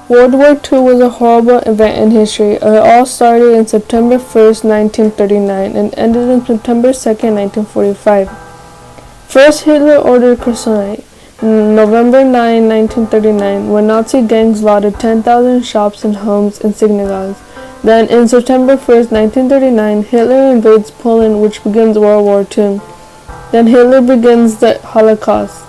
World War II was a horrible event in history. It all started on September 1st, 1939 and ended on September 2nd, 1945. First, Hitler ordered Kristallnacht, November 9, 1939, when Nazi gangs looted 10,000 shops and homes and synagogues. Then, in September 1st, 1939, Hitler invades Poland, which begins World War II. Then Hitler begins the Holocaust,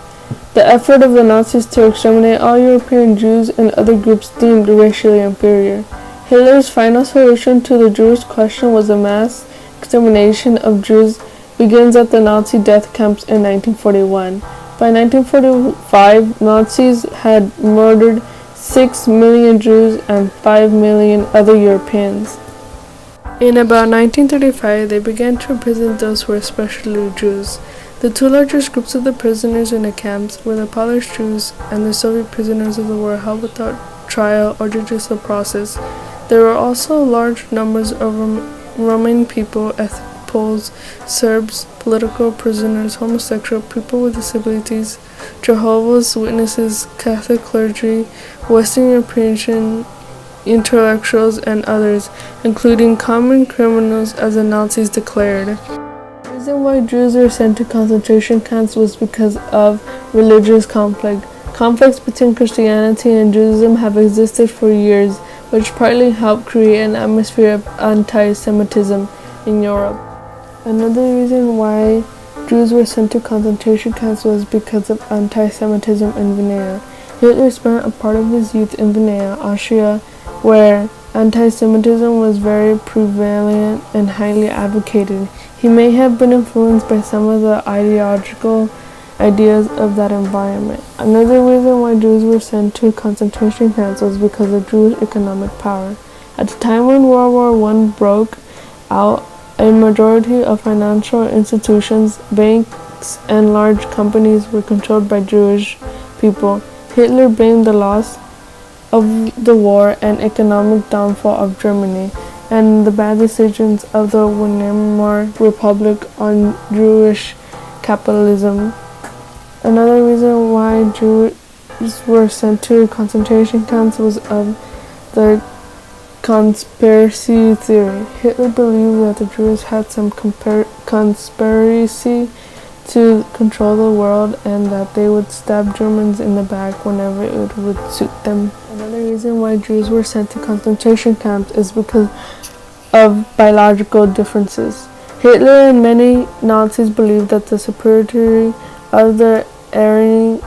the effort of the Nazis to exterminate all European Jews and other groups deemed racially inferior. Hitler's final solution to the Jewish question was the mass extermination of Jews begins at the Nazi death camps in 1941. By 1945, Nazis had murdered 6 million Jews and 5 million other Europeans. In about 1935, they began to imprison those who were especially Jews. The two largest groups of the prisoners in the camps were the Polish Jews and the Soviet prisoners of the war held without trial or judicial process. There were also large numbers of Romanian people, ethnic Poles, Serbs, political prisoners, homosexual, people with disabilities, Jehovah's Witnesses, Catholic clergy, Western European intellectuals, and others, including common criminals as the Nazis declared. The reason why Jews were sent to concentration camps was because of religious conflict. Conflicts between Christianity and Judaism have existed for years, which partly helped create an atmosphere of anti-Semitism in Europe. Another reason why Jews were sent to concentration camps was because of anti-Semitism in Vienna. Hitler spent a part of his youth in Vienna, Austria, where anti-Semitism was very prevalent and highly advocated. He may have been influenced by some of the ideological ideas of that environment. Another reason why Jews were sent to concentration camps was because of Jewish economic power. At the time when World War I broke out, a majority of financial institutions, banks, and large companies were controlled by Jewish people. Hitler blamed the loss of the war and economic downfall of Germany and the bad decisions of the Weimar Republic on Jewish capitalism. Another reason why Jews were sent to concentration camps was of the conspiracy theory. Hitler believed that the Jews had some conspiracy to control the world and that they would stab Germans in the back whenever it would suit them. Another reason why Jews were sent to concentration camps is because of biological differences. Hitler and many Nazis believed that the superiority of the Aryan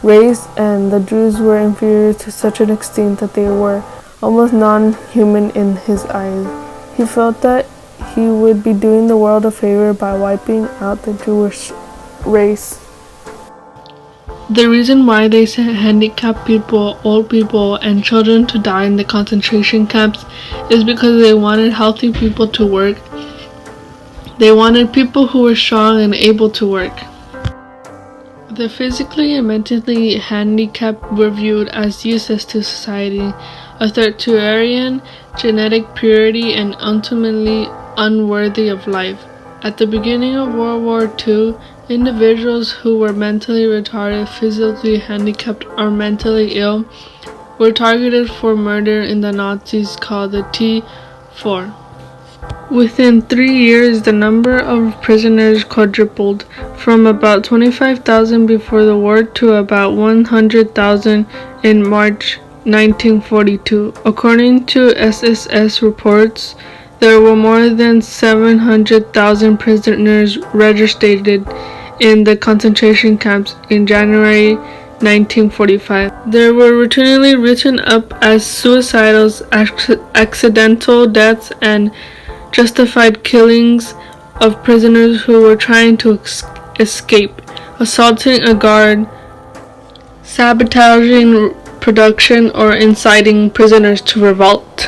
race and the Jews were inferior to such an extent that they were almost non-human in his eyes. He felt that he would be doing the world a favor by wiping out the Jewish race. The reason why they sent handicapped people, old people, and children to die in the concentration camps is because they wanted healthy people to work. They wanted people who were strong and able to work. The physically and mentally handicapped were viewed as useless to society, a threat to Aryan genetic purity, and ultimately unworthy of life. At the beginning of World War II, individuals who were mentally retarded, physically handicapped, or mentally ill were targeted for murder in the Nazis called the T4. Within 3 years, the number of prisoners quadrupled, from about 25,000 before the war to about 100,000 in March 1942. According to SSS reports, there were more than 700,000 prisoners registered in the concentration camps in January 1945. They were routinely written up as suicides, accidental deaths, and justified killings of prisoners who were trying to escape, assaulting a guard, sabotaging production, or inciting prisoners to revolt.